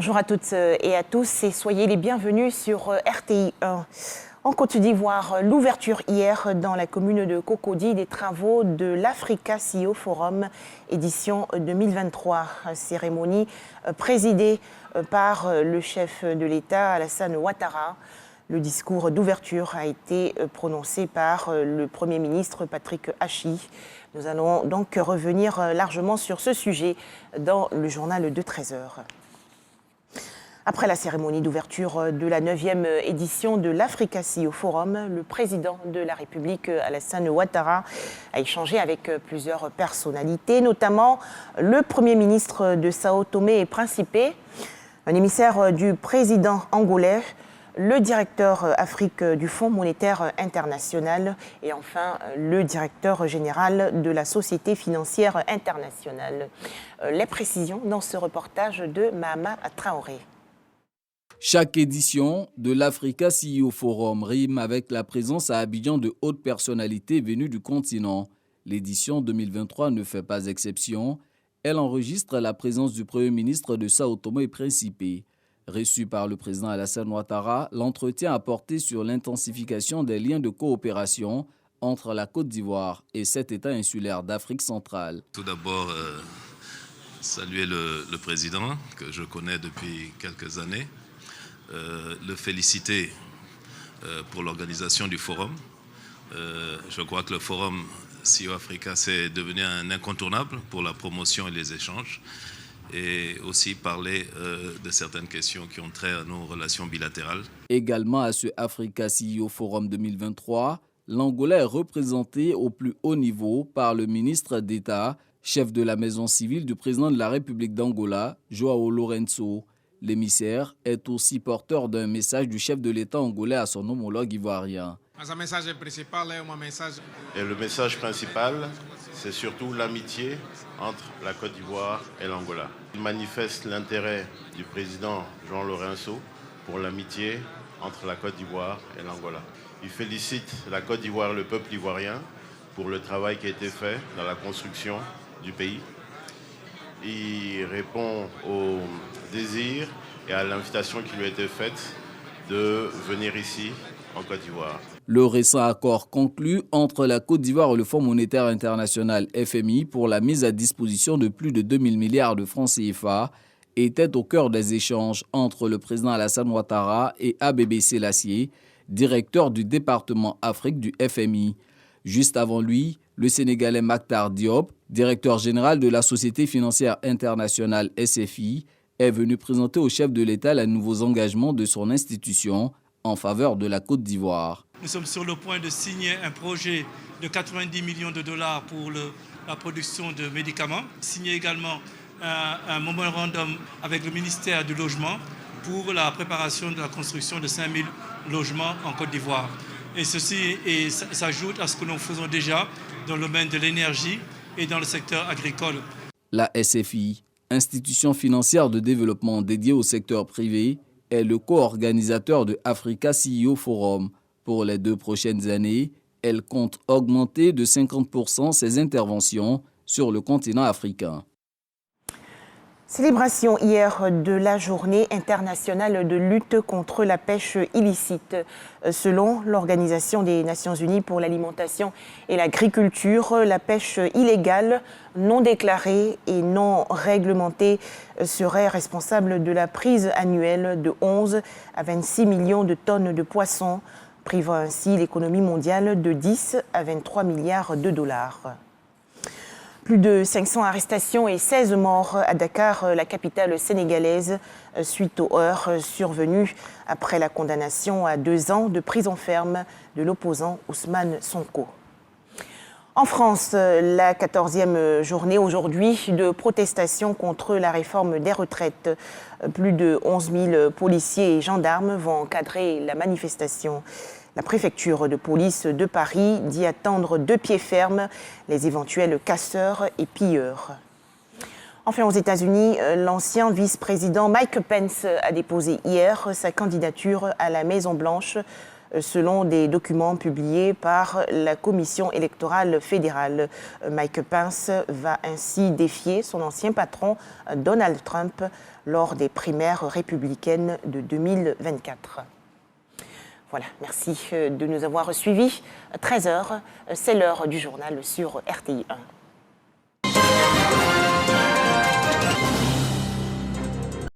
Bonjour à toutes et à tous et soyez les bienvenus sur RTI 1. En Côte d'Ivoire, l'ouverture hier dans la commune de Cocody des travaux de l'Africa CEO Forum édition 2023. Cérémonie présidée par le chef de l'État Alassane Ouattara. Le discours d'ouverture a été prononcé par le Premier ministre Patrick Hachi. Nous allons donc revenir largement sur ce sujet dans le journal de 13h. Après la cérémonie d'ouverture de la 9e édition de l'Africa CEO Forum, le président de la République, Alassane Ouattara, a échangé avec plusieurs personnalités, notamment le Premier ministre de Sao Tomé et Principe, un émissaire du président angolais, le directeur Afrique du Fonds monétaire international et enfin le directeur général de la Société financière internationale. Les précisions dans ce reportage de Mahama Traoré. Chaque édition de l'Africa CEO Forum rime avec la présence à Abidjan de hautes personnalités venues du continent. L'édition 2023 ne fait pas exception. Elle enregistre la présence du Premier ministre de Sao Tomé et Principe. Reçu par le président Alassane Ouattara, l'entretien a porté sur l'intensification des liens de coopération entre la Côte d'Ivoire et cet État insulaire d'Afrique centrale. Tout d'abord, saluer le président que je connais depuis quelques années. Le féliciter pour l'organisation du forum. Je crois que le forum CEO Africa c'est devenu un incontournable pour la promotion et les échanges et aussi parler de certaines questions qui ont trait à nos relations bilatérales. Également à ce Africa CEO Forum 2023, l'Angola est représenté au plus haut niveau par le ministre d'État, chef de la maison civile du président de la République d'Angola, João Lourenço. L'émissaire est aussi porteur d'un message du chef de l'État angolais à son homologue ivoirien. Et le message principal, c'est surtout l'amitié entre la Côte d'Ivoire et l'Angola. Il manifeste l'intérêt du président João Lourenço pour l'amitié entre la Côte d'Ivoire et l'Angola. Il félicite la Côte d'Ivoire et le peuple ivoirien pour le travail qui a été fait dans la construction du pays. Il répond au désir et à l'invitation qui lui a été faite de venir ici en Côte d'Ivoire. Le récent accord conclu entre la Côte d'Ivoire et le Fonds monétaire international FMI pour la mise à disposition de plus de 2000 milliards de francs CFA était au cœur des échanges entre le président Alassane Ouattara et Abébé Sélassié, directeur du département Afrique du FMI. Juste avant lui, le Sénégalais Mactar Diop, directeur général de la Société financière internationale SFI, est venu présenter au chef de l'État les nouveaux engagements de son institution en faveur de la Côte d'Ivoire. Nous sommes sur le point de signer un projet de 90 millions de dollars pour la production de médicaments. Signer également un mémorandum avec le ministère du Logement pour la préparation de la construction de 5000 logements en Côte d'Ivoire. Et ceci s'ajoute à ce que nous faisons déjà dans le domaine de l'énergie et dans le secteur agricole. La SFI, institution financière de développement dédiée au secteur privé, est le co-organisateur de Africa CEO Forum. Pour les 2 prochaines années, elle compte augmenter de 50% ses interventions sur le continent africain. Célébration hier de la journée internationale de lutte contre la pêche illicite. Selon l'Organisation des Nations Unies pour l'alimentation et l'agriculture, la pêche illégale, non déclarée et non réglementée serait responsable de la prise annuelle de 11 à 26 millions de tonnes de poissons, privant ainsi l'économie mondiale de 10 à 23 milliards de dollars. Plus de 500 arrestations et 16 morts à Dakar, la capitale sénégalaise, suite aux heurts survenus après la condamnation à 2 ans de prison ferme de l'opposant Ousmane Sonko. En France, la 14e journée aujourd'hui de protestation contre la réforme des retraites. Plus de 11 000 policiers et gendarmes vont encadrer la manifestation. La préfecture de police de Paris dit attendre de pied ferme les éventuels casseurs et pilleurs. Enfin, aux États-Unis, l'ancien vice-président Mike Pence a déposé hier sa candidature à la Maison-Blanche selon des documents publiés par la Commission électorale fédérale. Mike Pence va ainsi défier son ancien patron Donald Trump lors des primaires républicaines de 2024. Voilà, merci de nous avoir suivis. 13h, c'est l'heure du journal sur RTI 1.